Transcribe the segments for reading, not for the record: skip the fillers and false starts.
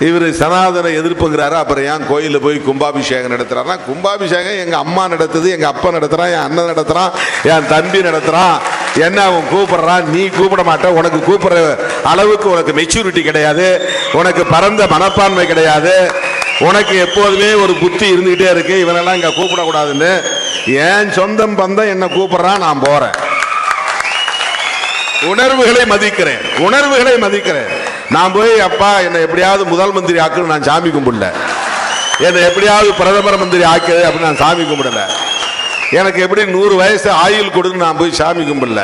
இவர் சனாதன எதிர்ப்புங்கிறாரு. அப்புறம் ஏன் கோயிலில் போய் கும்பாபிஷேகம் நடத்துறாருன்னா, கும்பாபிஷேகம் எங்கள் அம்மா நடத்துது, எங்கள் அப்பா நடத்துகிறான், என் அண்ணன் நடத்துகிறான், என் தம்பி நடத்துகிறான். என்ன அவன் கூப்பிடுறான், நீ கூப்பிட மாட்ட. உனக்கு கூப்பிடுற அளவுக்கு உனக்கு மெச்சூரிட்டி கிடையாது, உனக்கு பரந்த மனப்பான்மை கிடையாது, உனக்கு எப்போதுமே ஒரு புத்தி இருந்துகிட்டே இருக்கு. இவனெல்லாம் இங்கே கூப்பிடக்கூடாதுன்னு ஏன் சொந்தம் பந்தம் என்ன கூப்பிடுறான், நான் போறேன். உணர்வுகளை மதிக்கிறேன், உணர்வுகளை மதிக்கிறேன். நான் போய் அப்பா என்னை எப்படியாவது முதல் மந்திரி ஆக்குன்னு நான் சாமி கும்பிடல, என்னை எப்படியாவது பிரதமர் மந்திரி ஆக்குது அப்படின்னு நான் சாமி கும்பிடல, எனக்கு எப்படி 100 வயசு ஆயுள் கொடுன்னு நான் போய் சாமி கும்பிடல.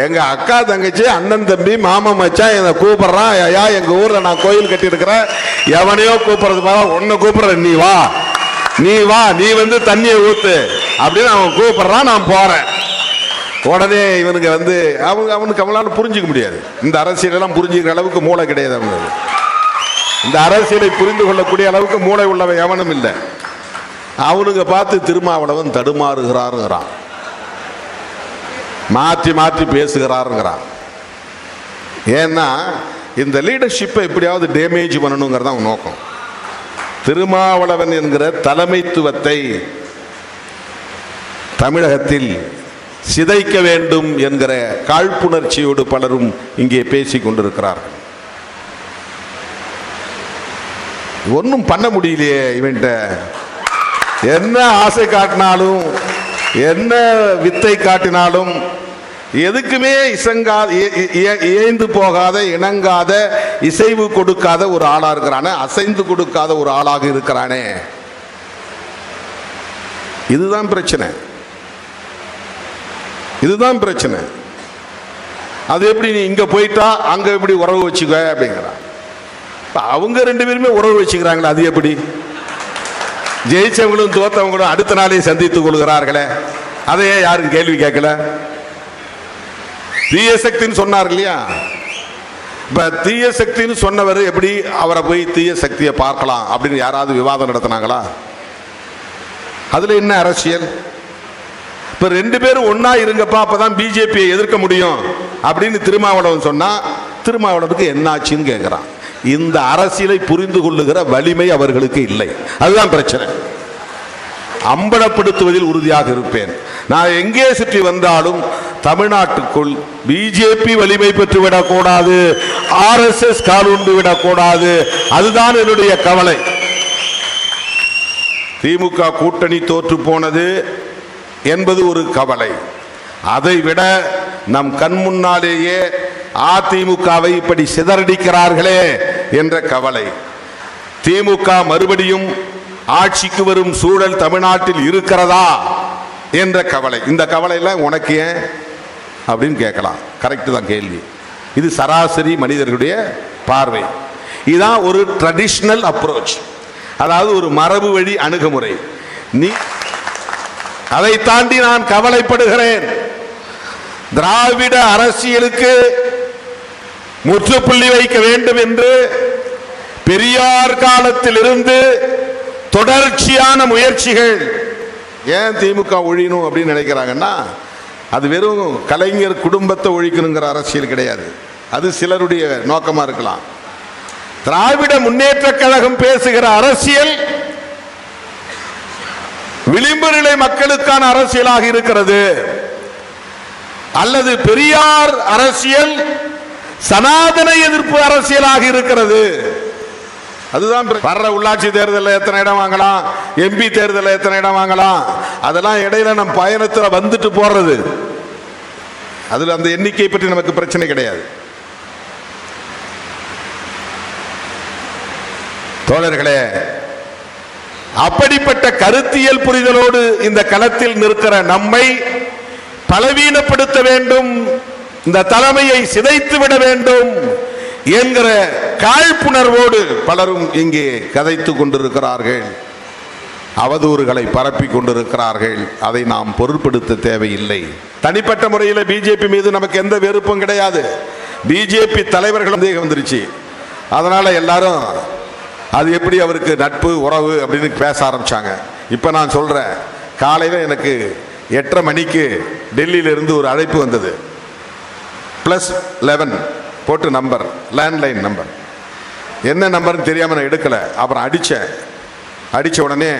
எங்க அக்கா தங்கச்சி அண்ணன் தம்பி மாமா மச்சான் என்னை கூப்பிடுறான். ஐயா எங்க ஊர்ல நான் கோயில் கட்டி இருக்கிறேன், எவனையோ கூப்பிடுறது பாரு, உன்னை கூப்பிடுறேன், நீ வா நீ வா, நீ வந்து தண்ணியை ஊத்து அப்படின்னு அவன் கூப்பிடுறான், நான் போறேன். உடனே இவனுக்கு வந்து அவனுக்கு அவங்களால புரிஞ்சிக்க முடியாது. இந்த அரசியலெல்லாம் புரிஞ்சுக்கிற அளவுக்கு மூளை கிடையாது அவனுக்கு. இந்த அரசியலை புரிந்து கொள்ளக்கூடிய அளவுக்கு மூளை உள்ளவன் எவனும் இல்லை. அவனுங்க பார்த்து திருமாவளவன் தடுமாறுகிறாருங்கிறான், மாற்றி மாற்றி பேசுகிறாருங்கிறான். ஏன்னா இந்த லீடர்ஷிப்பை எப்படியாவது டேமேஜ் பண்ணணுங்கிறது அவன் நோக்கம். திருமாவளவன் என்கிற தலைமைத்துவத்தை தமிழகத்தில் சிதைக்க வேண்டும் என்கிற காழ்ப்புணர்ச்சியோடு பலரும் இங்கே பேசிக் கொண்டிருக்கிறார்கள். ஒன்றும் பண்ண முடியலையே இவன்ட்ட. என்ன ஆசை காட்டினாலும், என்ன வித்தை காட்டினாலும் எதுக்குமே ஏய்ந்து போகாத, இணங்காத, இசைவு கொடுக்காத ஒரு ஆளா இருக்கிறானே, அசைந்து கொடுக்காத ஒரு ஆளாக இருக்கிறானே. இதுதான் பிரச்சனை, இதுதான் பிரச்சனை. அது எப்படி நீ இங்க போயிட்டா அங்க எப்படி உறவு வச்சுக்க அப்படிங்கிறான். அவங்க 2 பேருமே உறவு வச்சுக்கிறாங்களே, அது எப்படி? ஜெயிச்சவங்களும் தோத்தவங்களும் அடுத்த நாளே சந்தித்துக் கொள்கிறார்களே, அதையே யாரும் கேள்வி கேட்கல. தீய சக்தின்னு சொன்னார் இல்லையா? இப்ப தீய சக்தின்னு சொன்னவர் எப்படி அவரை போய் தீய சக்தியை பார்க்கலாம் அப்படின்னு யாராவது விவாதம் நடத்தினாங்களா? அதுல என்ன அரசியல்? இப்ப 2 பேரும் ஒன்னா இருங்கப்பா, அப்பதான் பிஜேபியை எதிர்க்க முடியும் அப்படின்னு திருமாவளவன் சொன்னா, திருமாவளவனுக்கு என்ன ஆச்சுன்னு கேட்கிறான். இந்த அரசியலை புரிந்து கொள்ளுகிற வலிமை அவர்களுக்கு இல்லை. அதுதான் பிரச்சனை. அம்பலப்படுத்துவதில் உறுதியாக இருப்பேன். நான் எங்கே சுற்றி வந்தாலும் தமிழ்நாட்டுக்குள் பிஜேபி வலிமை பெற்றுவிடக் கூடாது, RSS காலுண்டு விடக்கூடாது. அதுதான் என்னுடைய கவலை. திமுக கூட்டணி தோற்று போனது என்பது ஒரு கவலை. அதை விட நம் கண் முன்னாலேயே அதிமுகவை இப்படி சிதறடிக்கிறார்களே என்ற கவலை. திமுக மறுபடியும் ஆட்சிக்கு வரும் சூழல் தமிழ்நாட்டில் இருக்கிறதா என்ற கவலை. இந்த கவலையில உனக்கு ஏன் அப்படின்னு கேட்கலாம். கரெக்ட் தான் கேள்வி. இது சராசரி மனிதர்களுடைய பார்வை. இதுதான் ஒரு ட்ரெடிஷனல் அப்ரோச், அதாவது ஒரு மரபு வழி அணுகுமுறை. நீ அதை தாண்டி நான் கவலைப்படுகிறேன். திராவிட அரசியலுக்கு முற்றுப்புள்ளி வைக்க வேண்டும் என்று பெரியார் காலத்தில் இருந்து தொடர்ச்சியான முயற்சிகள். ஏன் திமுக ஒழியணும் அப்படின்னு நினைக்கிறாங்கன்னா, அது வெறும் கலைஞர் குடும்பத்தை ஒழிக்கணுங்கிற அரசியல் கிடையாது. அது சிலருடைய நோக்கமா இருக்கலாம். திராவிட முன்னேற்ற கழகம் பேசுகிற அரசியல் விளிம்பு நிலை மக்களுக்கான அரசியலாக இருக்கிறது. அல்லது பெரியார் அரசியல் சனாதன எதிர்ப்பு அரசியலாக இருக்கிறது. அதுதான் வர்ற உள்ளாட்சி தேர்தலில் எத்தனை இடம் வாங்கலாம், MP தேர்தலில் எத்தனை இடம் வாங்கலாம், அதெல்லாம் இடையில நம் பயணத்தில் வந்துட்டு போறது. அதுல அந்த எண்ணிக்கை பற்றி நமக்கு பிரச்சனை கிடையாது. தோழர்களே, அப்படிப்பட்ட கருத்தியல் புரிதலோடு இந்த களத்தில் நிற்கிற நம்மை பலவீனப்படுத்த வேண்டும், இந்த தலைமையை சிதைத்து விட வேண்டும் என்கிற காழ்ப்புணர்வோடு பலரும் இங்கே கதைத்துக் கொண்டிருக்கிறார்கள், அவதூறுகளை பரப்பி கொண்டிருக்கிறார்கள். அதை நாம் பொருட்படுத்த தேவையில்லை. தனிப்பட்ட முறையில் பிஜேபி மீது நமக்கு எந்த வெறுப்பும் கிடையாது. பிஜேபி தலைவர்கள் வந்துருச்சு, அதனால எல்லாரும் அது எப்படி அவருக்கு நட்பு உறவு அப்படின்னு பேச ஆரம்பிச்சாங்க. இப்ப நான் சொல்றேன், காலையில எனக்கு 8:30 மணிக்கு டெல்லியிலிருந்து ஒரு அழைப்பு வந்தது. +11 போட்டு நம்பர், லேண்ட்லைன் நம்பர். என்ன நம்பர்னு தெரியாமல் நான் எடுக்கலை. அப்புறம் அடித்த உடனே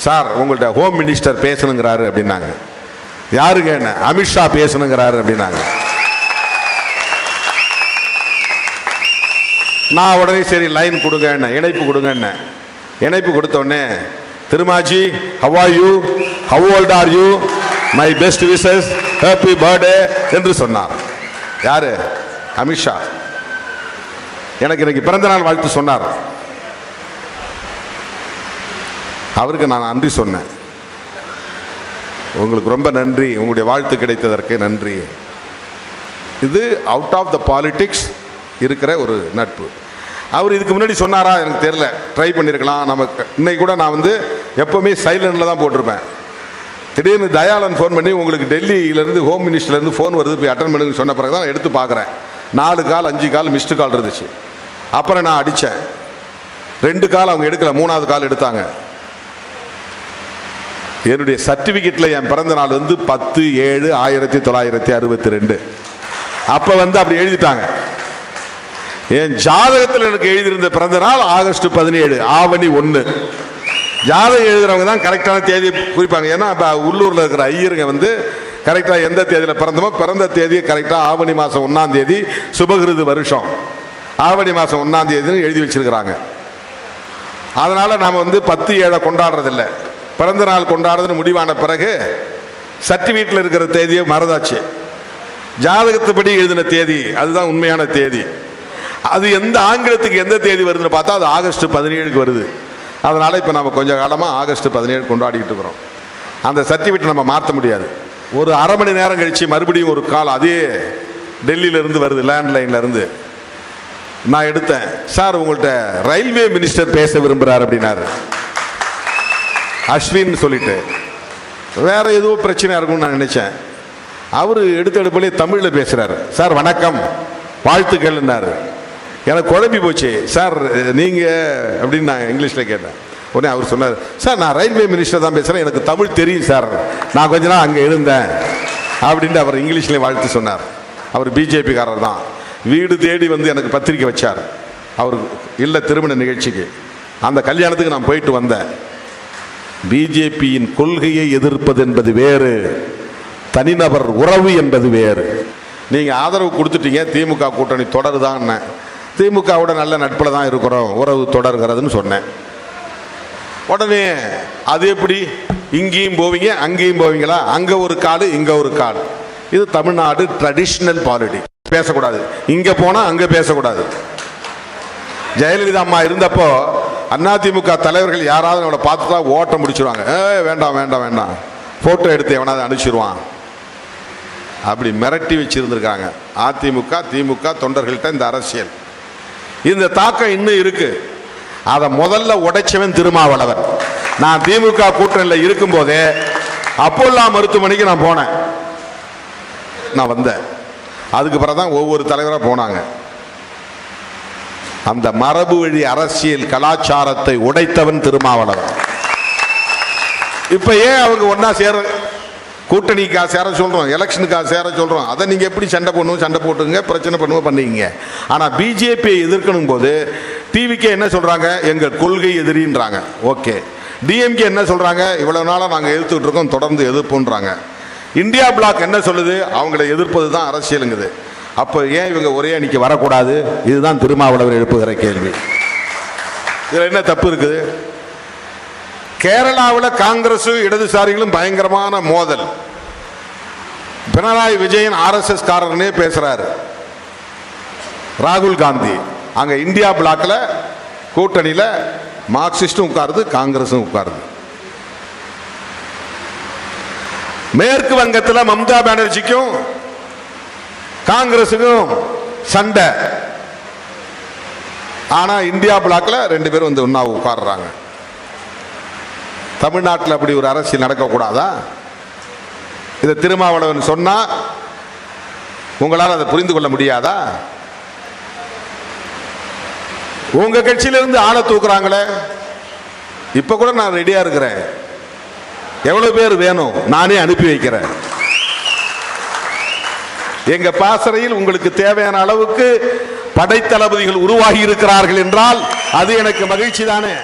சார் உங்கள்கிட்ட ஹோம் மினிஸ்டர் பேசணுங்கிறாரு அப்படின்னாங்க. யாருங்க? என்ன? அமித்ஷா பேசணுங்கிறாரு அப்படின்னாங்க. நான் உடனே சரி லைன் கொடுங்க, என்ன இணைப்பு கொடுங்க. என்ன இணைப்பு கொடுத்த உடனே Thirumaji how are you, how old are you, my best wishes, happy birthday என்று சொன்னார். யாரு? அமித்ஷா. எனக்கு இன்னைக்கு பிறந்த நாள் வாழ்த்து சொன்னார். அவருக்கு நான் நன்றி சொன்னேன். உங்களுக்கு ரொம்ப நன்றி, உங்களுடைய வாழ்த்து கிடைத்ததற்கு நன்றி. இது அவுட் ஆஃப் த பாலிடிக்ஸ் இருக்கிற ஒரு நட்பு. அவர் இதுக்கு முன்னாடி சொன்னாரா எனக்கு தெரியல, ட்ரை பண்ணியிருக்கலாம். நமக்கு இன்னைக்கு கூட நான் வந்து எப்போவுமே சைலண்டில் தான் போட்டிருப்பேன். திடீர்னு தயாளன் ஃபோன் பண்ணி உங்களுக்கு டெல்லியிலேருந்து ஹோம் மினிஸ்டர்லேருந்து ஃபோன் வருது போய் அட்டன் பண்ணுங்க சொன்ன பிறகு தான் நான் எடுத்து பார்க்குறேன். 4 கால் 5 கால் மிஸ்டு கால் இருந்துச்சு. அப்புறம் நான் அடித்தேன். 2 கால் அவங்க எடுக்கல, 3வது கால் எடுத்தாங்க. என்னுடைய சர்டிபிகேட்டில் என் பிறந்த நாள் வந்து 10/7/1962. அப்போ வந்து அப்படி எழுதிட்டாங்க. என் ஜாதகத்தில் எனக்கு எழுதியிருந்த பிறந்த நாள் ஆகஸ்ட் 17 ஆவணி 1. ஜாதகம் எழுதுறவங்க தான் கரெக்டான தேதியை குறிப்பாங்க. ஏன்னா இப்போ உள்ளூரில் இருக்கிற ஐயருங்க வந்து கரெக்டாக எந்த தேதியில் பிறந்தமோ பிறந்த தேதியை கரெக்டாக ஆவணி மாதம் 1ஆம் தேதி சுபகிருது வருஷம் ஆவணி மாதம் 1ஆம் தேதினு எழுதி வச்சிருக்கிறாங்க. அதனால் நாம் வந்து 10/7 கொண்டாடுறதில்லை. பிறந்த நாள் கொண்டாடுறதுன்னு முடிவான பிறகு சர்டிஃபிகேட்டில் இருக்கிற தேதியை மறந்தாச்சு. ஜாதகத்துப்படி எழுதின தேதி அதுதான் உண்மையான தேதி. அது எந்த ஆங்கிலத்துக்கு எந்த தேதி வருதுன்னு பார்த்தா அது ஆகஸ்ட் 17 வருது. அதனால் இப்போ நம்ம கொஞ்சம் காலமாக ஆகஸ்ட் 17 கொண்டாடிக்கிட்டு இருக்கிறோம். அந்த சர்டிஃபிகேட் நம்ம மாற்ற முடியாது. ஒரு அரை மணி நேரம் கழித்து மறுபடியும் ஒரு கால் அதே டெல்லியிலேருந்து வருது, லேண்ட்லைன்லேருந்து. நான் எடுத்தேன். சார் உங்கள்கிட்ட ரயில்வே மினிஸ்டர் பேச விரும்புகிறார் அப்படின்னாரு. அஸ்வின் சொல்லிட்டு வேற ஏதோ பிரச்சனையாக இருக்கும்னு நான் நினச்சேன். அவர் எடுத்தெடுப்பிலே தமிழில் பேசுகிறார். சார் வணக்கம், வாழ்த்துக்கள்னாரு. எனக்கு குழம்பி போச்சு. சார் நீங்கள் அப்படின்னு நான் இங்கிலீஷில் கேட்டேன். உடனே அவர் சொன்னார், சார் நான் ரயில்வே மினிஸ்டர் தான் பேசுகிறேன், எனக்கு தமிழ் தெரியும் சார், நான் கொஞ்ச நாள் அங்கே இருந்தேன் அப்படின்ட்டு அவர் இங்கிலீஷ்லேயே வாழ்த்து சொன்னார். அவர் பிஜேபிக்காரர் தான். வீடு தேடி வந்து எனக்கு பத்திரிக்கை வச்சார். அவர் இல்லை திருமண நிகழ்ச்சிக்கு. அந்த கல்யாணத்துக்கு நான் போயிட்டு வந்தேன். பிஜேபியின் கொள்கையை எதிர்ப்பது என்பது வேறு, தனிநபர் உறவு என்பது வேறு. நீங்கள் ஆதரவு கொடுத்துட்டீங்க, திமுக கூட்டணி தொடருதான். திமுகவோட நல்ல நட்பில் தான் இருக்கிறோம், உறவு தொடர்கிறதுன்னு சொன்னேன். உடனே அது எப்படி இங்கேயும் போவீங்க அங்கேயும் போவீங்களா, அங்கே ஒரு காடு இங்கே ஒரு காடு. இது தமிழ்நாடு ட்ரெடிஷ்னல் பாலிடிக்ஸ். பேசக்கூடாது, இங்கே போனால் அங்கே பேசக்கூடாது. ஜெயலலிதா அம்மா இருந்தப்போ அதிமுக தலைவர்கள் யாராவது அவளை பார்த்து தான் ஓட்ட முடிச்சிருவாங்க. வேண்டாம் வேண்டாம் வேண்டாம், ஃபோட்டோ எடுத்து எவனாவது அனுப்பிச்சிருவான் அப்படி மிரட்டி வச்சிருந்துருக்காங்க அதிமுக திமுக தொண்டர்கள்ட்ட. இந்த அரசியல் இந்த தாக்கம் இன்னும் இருக்கு. அதை முதல்ல உடைச்சவன் திருமாவளவன். நான் திமுக கூட்டணியில் இருக்கும் போதே அப்போல்லா மருத்துவமனைக்கு நான் போனேன், நான் வந்தேன். அதுக்கு பிறகுதான் ஒவ்வொரு தலைவராக போனாங்க. அந்த மரபு வழி அரசியல் கலாச்சாரத்தை உடைத்தவன் திருமாவளவன். இப்ப ஏன் அவங்க ஒன்னா சேர, கூட்டணிக்காக சேர சொல்றோம், எலெக்ஷனுக்காக சேர சொல்றோம். அதை நீங்க எப்படி சண்டை பண்ணுவோம், சண்டை போட்டுங்க, பிரச்சனை பண்ணுவோம் பண்ணீங்க. ஆனா பிஜேபியை எதிர்க்கணும் போது டிவிக்கே என்ன சொல்றாங்க, எங்கள் கொள்கை எதிரின்றாங்க. ஓகே. டிஎம்கே என்ன சொல்றாங்க, இவ்வளவு நாளா நாங்க எதிர்த்துட்டு இருக்கோம், தொடர்ந்து எதிர்ப்புன்றாங்க. இந்தியா பிளாக் என்ன சொல்லுது, அவங்களை எதிர்ப்பது தான் அரசியலுங்குது. அப்போ ஏன் இவங்க ஒரே அணிக்கு வரக்கூடாது? இதுதான் திருமாவளவர் எழுப்புகிற கேள்வி. இதில் என்ன தப்பு இருக்குது? கேரளாவில் காங்கிரஸ் இடதுசாரிகளும் பயங்கரமான மோதல். பினராயி விஜயன் RSS காரர்னே பேசுறாரு. ராகுல் காந்தி அங்க இந்தியா பிளாக்ல கூட்டணியில மார்க்சிஸ்டும் உட்காருது, காங்கிரஸும் உட்காருது. மேற்கு வங்கத்தில் மம்தா பானர்ஜிக்கும் காங்கிரஸுக்கும் சண்டை. ஆனா இந்தியா பிளாக்ல 2 பேரும் வந்து ஒன்னா உட்கார்றாங்க. தமிழ்நாட்டில் அப்படி ஒரு அரசியல் நடக்கக்கூடாதா? இதை திருமாவளவன் சொன்னா உங்களால் அதை புரிந்து கொள்ள முடியாதா? உங்க கட்சியிலிருந்து ஆளை தூக்குறாங்களே. இப்ப கூட நான் ரெடியா இருக்கிறேன். எவ்வளவு பேர் வேணும் நானே அனுப்பி வைக்கிறேன். எங்க பாசறையில் உங்களுக்கு தேவையான அளவுக்கு படைத்தளபதிகள் உருவாகி இருக்கிறார்கள் என்றால் அது எனக்கு மகிழ்ச்சி தானே.